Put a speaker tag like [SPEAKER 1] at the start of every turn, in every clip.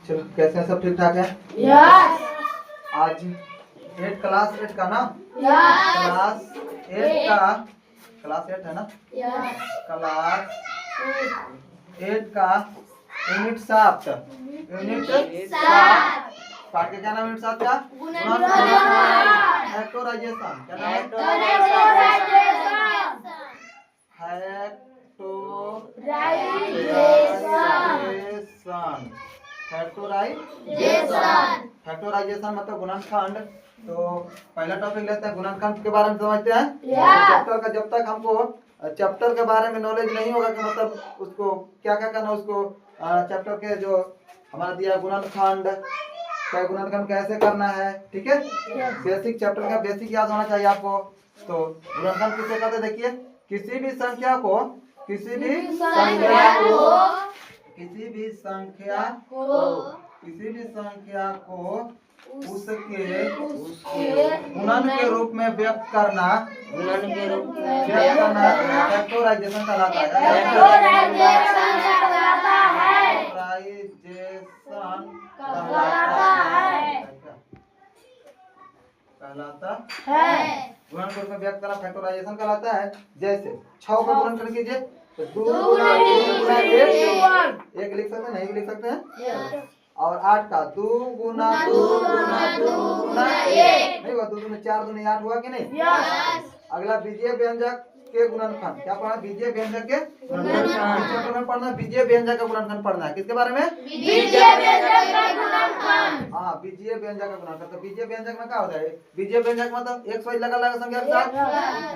[SPEAKER 1] चलो कैसे हैं सब ठीक ठाक है?
[SPEAKER 2] यस
[SPEAKER 1] आज क्लास 8 का ना?
[SPEAKER 2] यस
[SPEAKER 1] क्लास 8 है ना?
[SPEAKER 2] यस
[SPEAKER 1] क्लास 8 का यूनिट 7 पाठ का क्या नाम? यूनिट 7 का फैक्टराइजेशन। क्या नाम है? फैक्टराइजेशन मतलब गुणनखंड। तो पहला टॉपिक लेते हैं, गुणनखंड के बारे में समझते हैं। चैप्टर का जब तक हमको चैप्टर के बारे में नॉलेज नहीं होगा कि मतलब उसको क्या क्या करना, उसको चैप्टर के जो हमारा दिया गुणनखंड क्या, गुणनखंड कैसे करना है, ठीक है। बेसिक चैप्टर का बेसिक याद होना चाहिए आपको। तो गुणनखंड किसे कहते हैं? देखिए, किसी भी संख्या को उसके गुणन के रूप में व्यक्त करना फैक्टराइजेशन कहलाता है। गुणन के रूप में व्यक्त करना फैक्टराइजेशन कहलाता है। जैसे 6 का गुणन कर कीजिए तो 2 गुना 1 लिख सकते हैं, नहीं भी लिख सकते हैं। और 8 का 2 गुना 1 नहीं हुआ, 2 दूनी 4 दूनी 8 हुआ कि नहीं? अगला बीजीय व्यंजक के गुणनखंड। क्या पढ़ना? बीजीय व्यंजक के गुणनखंड। चैप्टर में पढ़ना बीजीय व्यंजक का गुणनखंड पढ़ना है। किसके बारे में? बीजीय व्यंजक का गुणनखंड। हाँ, बीजीय व्यंजक का गुणनखंड। तो बीजीय व्यंजक में क्या होता है? बीजीय व्यंजक मतलब एक सौ लगा संख्या के साथ।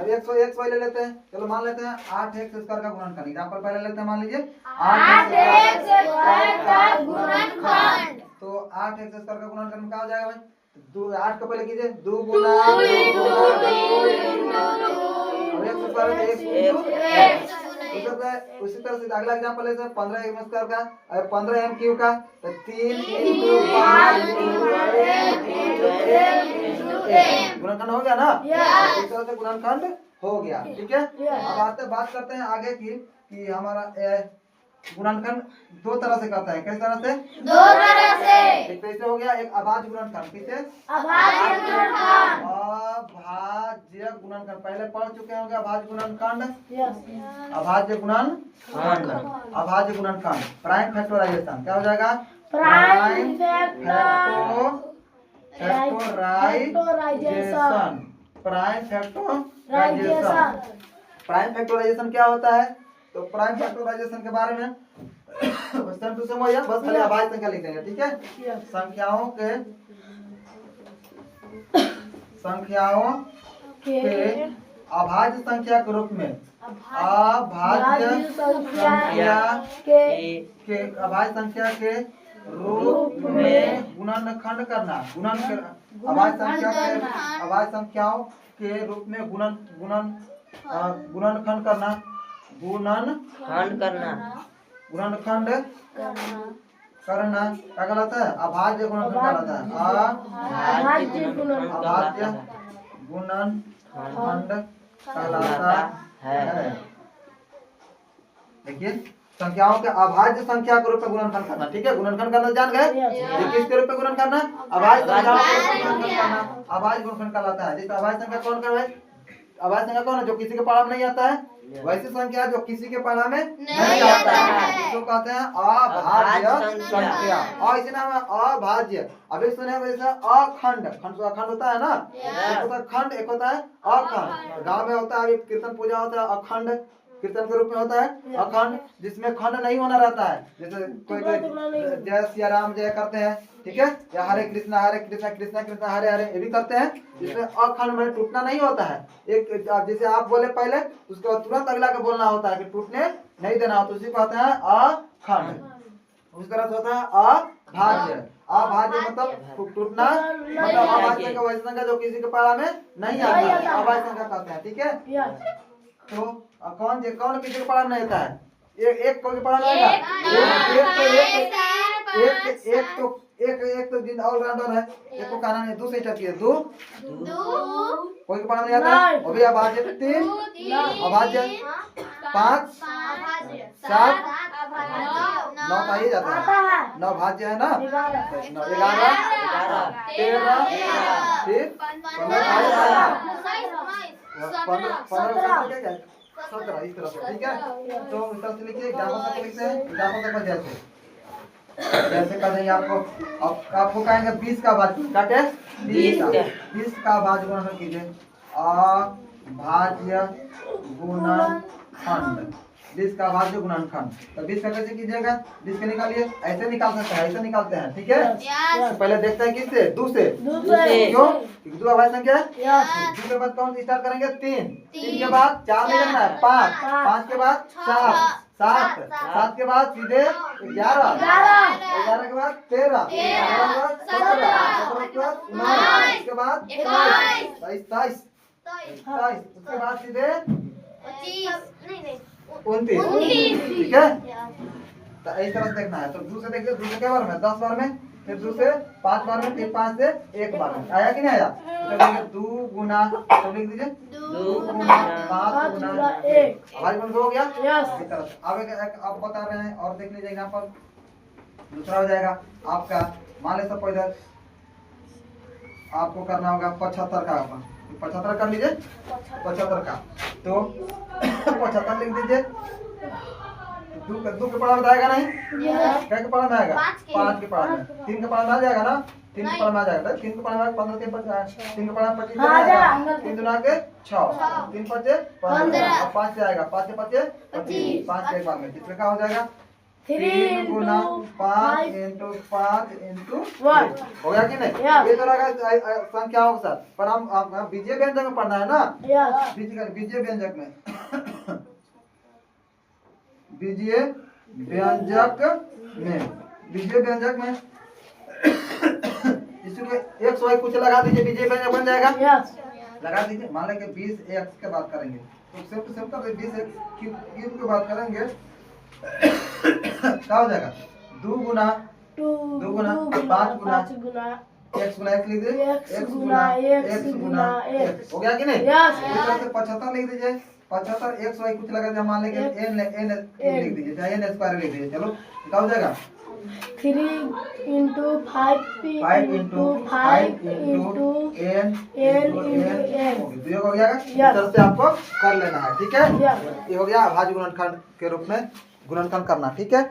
[SPEAKER 1] अब 100 ले लेते हैं। चलो मान लेते हैं 8x स्क्वायर का गुणनखंड। एग्जांपल पहले लेते हैं, मान लीजिए 8x स्क्वायर का गुणनखंड। तो 8x स्क्वायर का गुणनखंड क्या हो जाएगा भाई? 8 का पहले कीजिए 2 गुना 1 उसी तरह से अगला एग्जांपल है 15 एम स्क्वायर का, 15 एम क्यूब का, तो 3 × 5 गुणनखंड हो गया ना? इस तरह से गुणनखंड हो गया, ठीक है। अब बात करते हैं आगे की कि हमारा गुणनखंड 2 तरह से करता है। किस तरह से? 2 तरह से। एक कैसे हो गया? एक अभाज्य गुणनखंड। किसे? अभाज्य गुणनखंड पहले पढ़ चुके होंगे। अभाज्य गुणनखंड अभाज्य गुणनखंड प्राइम फैक्टराइजेशन क्या हो जाएगा? प्राइम फैक्टराइजेशन क्या होता है? तो प्राइम फैक्टराइजेशन के बारे में सेम टू सेम हो, बस खाली अभाज्य संख्या लिख देंगे, ठीक है। संख्याओं के अभाज्य संख्या के रूप में अभाज्य संख्या के रूप में गुणनखंड करना। अभाज्य संख्याओं के रूप में गुणनखंड करना। गुणनखंड करना क्या कहलाता है? अभाज्य गुणनखंड कहलाता है। अभाज्य गुणनखंड कहलाता है। देखिए, संख्याओं के अभाज्य संख्या के रूप में गुणनखंड करना, ठीक है। गुणनखंड करना जान गए? ये किसके रूप में गुणन करना? अभाज्य संख्याओं के रूप में गुणनखंड करना अभाज्य गुणनखंड कहलाता है। जैसे अभाज्य संख्या कौन कर भाई? अभाज्य संख्या कौन है? जो किसी के पारा में नहीं आता है। वैसी संख्या जो किसी के पारा में नहीं आता है इसको कहते हैं अभाज्य संख्या। और इसी नाम है अभाज्य। अभी सुने वैसे अखंड। अखंड होता है ना? एक होता है खंड, एक होता है अखंड। गांव में होता है, अभी कीर्तन पूजा होता है, अखंड कीर्तन के रूप में होता है अखंड, जिसमें खंड नहीं होना रहता है। जैसे कोई जय सिया राम जय करते हैं, ठीक है, या हरे कृष्णा कृष्णा कृष्णा हरे हरे ये भी करते हैं, जिसमें अखंड में टूटना नहीं होता है। एक जैसे आप बोले पहले, उसको तुरंत अगला को बोलना होता है कि टूटने नहीं देना होता, उसी को कहते हैं अखंड। उस तरह से होता है अभाज्य। अभाज्य मतलब टूटना, मतलब अभाज्य संख्या वैसी संख्या जो किसी के पारा में नहीं आता है, अभाज्य संख्या कहते हैं, ठीक है। तो कौन किसी के पारा में नहीं आता है? एक कोई के पारा में आएगा? एक तो जिन ऑलराउंडर है, एक को कहना नहीं, दूसरी टर्की है, दो कोई के पारा में नहीं आता है, वो भी अभाज्य। 3 अभाज्य, 5 7 9 तो आ ही जाता
[SPEAKER 2] आता
[SPEAKER 1] है।
[SPEAKER 2] है
[SPEAKER 1] 9 भाज्य है ना,
[SPEAKER 2] 11
[SPEAKER 1] 9 11 13 फिर 15 15 17 इस तरह से, ठीक है। तो इस तरह से लिखिए। एग्जाम्पल तक लिखते हैं, एग्जाम्पल तक जैसे कर देंगे आपको। अब आपको कहेंगे 20 का भाज काटे 20 का भाज गुणनखंड कीजिए। अभाज्य गुणनखंड 20 का भाज्य गुणनखंड। तो 20 का कैसे कीजिएगा, 20 के निकालिए। ऐसे निकाल सकते हैं, ऐसे निकालते हैं, ठीक है। तो पहले देखते हैं किससे, 2 से। क्यों, क्योंकि 2 अभाज्य संख्या है। 2 के बाद कौन स्टार्ट करेंगे, 3 के बाद 4 नहीं करना है, 5 के बाद 4 7 के बाद सीधे 11 के बाद 13 के बाद 17 के बाद 19 के बाद 22 उसके बाद सीधे 29, ठीक है। तो इस तरह से देखना है। तो 2 से देखिए, 2 से क्या बार में, 10 बार में, फिर 2 से 5 बार में, फिर 5 से 1 बार में। आया कि नहीं आया। तो देखिए 2 गुना, तो लिख दीजिए 2 गुना 5 गुना 1 भाई बन हो गया। इस तरह से अब एक आप बता रहे हैं और देख लीजिए। यहाँ पर दूसरा हो जाएगा आपका, मान ले सब इधर आपको करना होगा 75 का। 75 कर लीजिए, 75 का। तो 75 लिख दीजिए। 2 के पढ़ा में आएगा नहीं, क्या के पढ़ा में आएगा, 5 के पढ़ा में। 3 के पढ़ा में आ जाएगा ना, 3 के पढ़ा में आ जाएगा। 3 के पढ़ा में 15 के 3 के पढ़ा में 25 आ जाएगा। 3 दुना के 6 3 5 15 और 5 से आएगा, 5 से 25 5 से एक बार में। इसमें क्या हो जाएगा, 3 गुना 5 इंटू 5 इंटू 1 हो गया कि नहीं। ये तरह का संख्याओं के साथ। पर हम बीजीय व्यंजक में पढ़ना है ना, बीजीय व्यंजक में बीजीय व्यंजक में इसके 101 कुछ लगा दीजिए, बीजीय व्यंजक बन जाएगा। लगा दीजिए। मान लेंगे 20 एक्स के बात करेंगे, तो सिर्फ कर 20 एक्स क्यूब की बात करेंगे। क्या हो जाएगा, 2 गुना 5 गुना x गुना x लिख दीजिए, x गुना x हो गया कि नहीं। इस तरह से 75 लिख दीजिए। 75 101 कुछ लगा दीजिए, मान लेंगे n लिख दीजिए, चाहे n स्क्वायर लिख दीजिए। चलो क्या हो जाएगा,
[SPEAKER 2] 3 इंटू 5 इंटू 5 इंटू
[SPEAKER 1] n हो गया। इस तरह से आपको कर लेना है, ठीक है। ये हो गया अभाज्य गुणनखंड के रूप में गुणनखंड करना, ठीक है।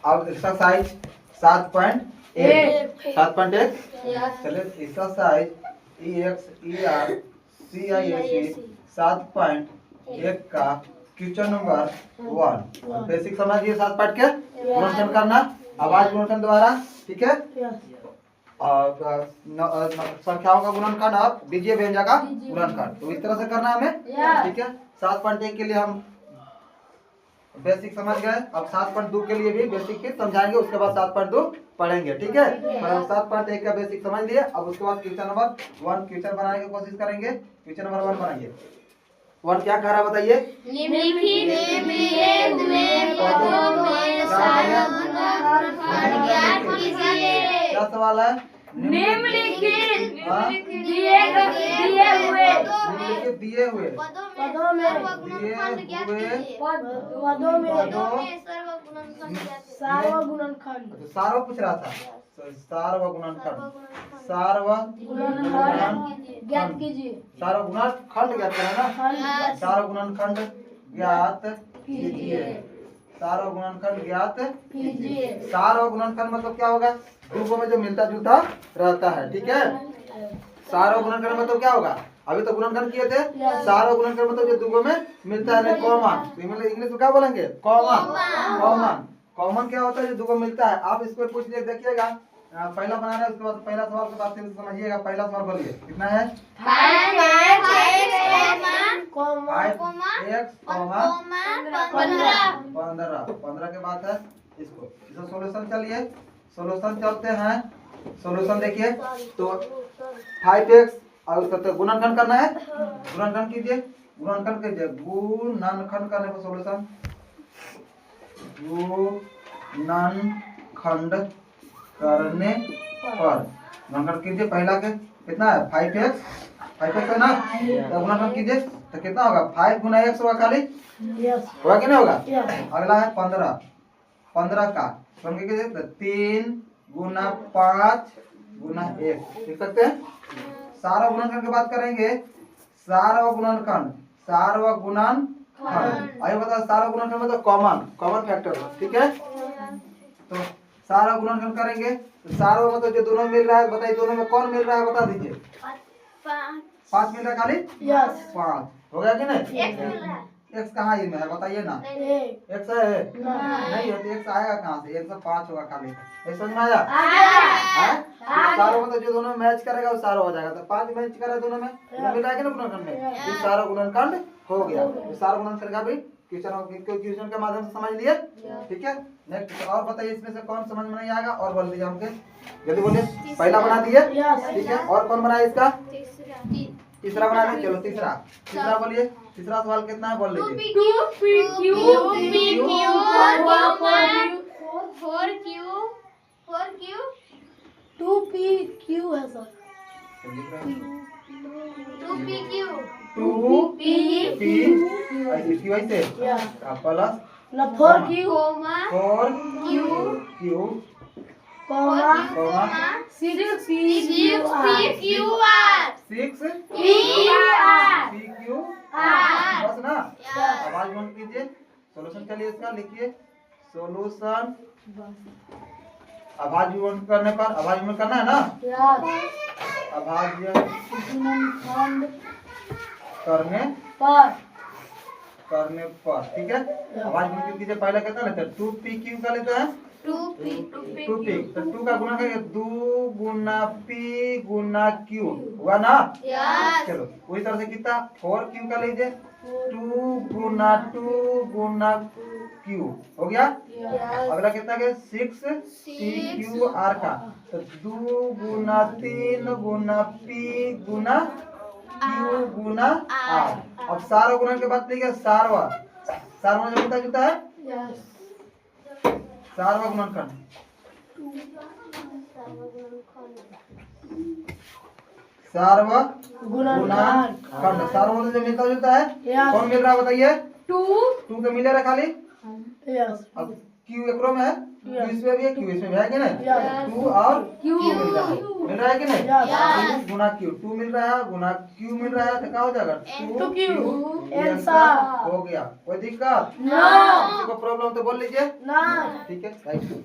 [SPEAKER 1] अब इसका साइज 7.1 चलिए। इसका साइज EXER CIAC 7.1 का क्वेश्चन नंबर 1 बेसिक समझिए। 7 पार्ट के गुणनखंड करना अभाज्य गुणनखंड द्वारा, ठीक है। और संख्याओं का गुणनखंड और बीजीय व्यंजक का गुणनखंड, तो इस तरह से करना हमें, ठीक है। 7.1 के लिए हम बेसिक समझ गए। अब 7.2 के लिए भी बेसिक ही समझाएंगे, उसके बाद 7.2 पढ़ेंगे, ठीक है। पर 7.1 का बेसिक समझ लिए। अब उसके बाद क्वेश्चन नंबर 1 क्वेश्चन बनाने की कोशिश करेंगे। क्वेश्चन नंबर 1 बनाएंगे। 1 क्या कह रहा बताइए, क्या सवाल है,
[SPEAKER 2] निम्नलिखित
[SPEAKER 1] दिए हुए
[SPEAKER 2] पदों में सार्वगुणनखंड
[SPEAKER 1] सार्व पूछ रहा था, सार्वगुणनखंड
[SPEAKER 2] ज्ञात कीजिए।
[SPEAKER 1] सार्वगुणनखंड ज्ञात करना ना, सार्वगुणनखंड ज्ञात कीजिए। सार्वगुणनखंड ज्ञात कीजिए। सार्वगुणनखंड मतलब क्या होगा, रूपों में जो मिलता जुलता रहता है, ठीक है। सार्वगुणनखंड मतलब क्या होगा, अभी तो गुणनखंड किए थे। सार्वगुणनखंड मतलब जो दूगों में मिलता है, कॉमन। इंग्लिश में क्या बोलेंगे, कॉमन। कॉमन क्या होता है, जो दूगों मिलता है। आप इसको पूछ लिए देखिएगा, पहला बनाना है, उसके बाद पहला सवाल के बाद समझिएगा। पहला सवाल बोलिए, कितना है,
[SPEAKER 2] 5x
[SPEAKER 1] 15 के बाद है। इसको सॉल्यूशन चलिए, सॉल्यूशन चलते हैं। सॉल्यूशन देखिए, तो 5x और उसका तो गुणनखंड करना है। गुणनखंड कीजिए, गुणनखंड करने पर सॉल्यूशन गुणनखंड करने पर गुणनखंड कीजिए। पहला के कितना है, 5x है ना, तो गुणनखंड कीजिए। तो कितना होगा 5 गुना x होगा खाली,
[SPEAKER 2] यस
[SPEAKER 1] होगा कि नहीं होगा।
[SPEAKER 2] यस
[SPEAKER 1] अगला है 15, 15 का तो हम क्या कहते 3 गुना 5 गुना 1 लिख सकते हैं। सार्वक गुणनखंड की बात करेंगे, सार्वक गुणनखंड, सार्वक गुणनखंड। आइए बता सार्वक गुणनखंड मतलब कॉमन फैक्टर, ठीक है। तो सार्वक गुणनखंड करेंगे तो सार्वक मतलब जो दोनों मिल रहा है, बताइए दोनों में कौन मिल रहा है, बता दीजिए। 5 मिल रहा है खाली,
[SPEAKER 2] यस
[SPEAKER 1] 5 हो गया कि नहीं। x कहाँ ये में है बताइए ना,
[SPEAKER 2] एक
[SPEAKER 1] x है नहीं है तो x आएगा कहाँ से, 105 होगा खाली। ये समझ में आया है। सारों मतलब जो दोनों मैच करेगा वो सारों हो जाएगा। तो 5 मैच करे दोनों में, दोनों मिल जाएगा ना गुणनखंड में, ये सारा गुणनखंड हो गया। ये सारा गुणनखंड का भी क्वेश्चन के माध्यम से समझ लिए, ठीक है। नेक्स्ट और बताइए इसमें से कौन समझ में नहीं आएगा और बोल दीजिए हमके, जल्दी बोलिए। पहला बना दिए, ठीक है। और कौन बनाया इसका, तीसरा बना दिए। चलो तीसरा बोलिए। तीसरा सवाल कितना है बोल लीजिए।
[SPEAKER 2] 2PQ है सर
[SPEAKER 1] 2P ऐसे क्यों ऐसे
[SPEAKER 2] yes
[SPEAKER 1] plus
[SPEAKER 2] 4Q
[SPEAKER 1] 4Q
[SPEAKER 2] comma
[SPEAKER 1] comma
[SPEAKER 2] 6PQR
[SPEAKER 1] 6 PQ बस ना। आवाज बंद कीजिए। सॉल्यूशन चलिए इसका लिखिए। सॉल्यूशन आवाज बंद करने पर, आवाज बंद करना है ना,
[SPEAKER 2] यस
[SPEAKER 1] आवाज
[SPEAKER 2] गुणनखंड
[SPEAKER 1] करने पर ठीक है। आवाज बंद कीजिए। पहले कितना लेते हैं 2PQ का लेते हैं 2P। तो 2 का गुना करेंगे 2 गुना P गुना Q हुआ ना। चलो उसी तरह से कितना 4Q का लीजिए 2 गुना Q हो गया। अगला कितना के 6PQR का तो 2 गुना 3 गुना P गुना Q गुना R। अब सारा गुणन के बाद लिखिए सारवा जो मिलता जुलता है
[SPEAKER 2] यस
[SPEAKER 1] सारवा गुणनखंड। सारवा गुणनखंड सारवा जो मिलता जुलता है
[SPEAKER 2] Yes.
[SPEAKER 1] कौन मिल रहा है बताइए।
[SPEAKER 2] 2
[SPEAKER 1] तो मिले रहा खाली।
[SPEAKER 2] यस
[SPEAKER 1] अब Q एकरो में है, Q इसमें भी है, Q इसमें भी है कि नहीं।
[SPEAKER 2] Yes.
[SPEAKER 1] 2 और
[SPEAKER 2] Q
[SPEAKER 1] मिल रहा है कि नहीं।
[SPEAKER 2] Yes.
[SPEAKER 1] 2 गुना Q 2 मिल रहा है गुना Q मिल रहा है तो क्या हो जाएगा
[SPEAKER 2] 2Q
[SPEAKER 1] आंसर हो गया। कोई दिक्कत
[SPEAKER 2] No.
[SPEAKER 1] किसी को प्रॉब्लम तो बोल लीजिए,
[SPEAKER 2] ना
[SPEAKER 1] ठीक है। Thank you.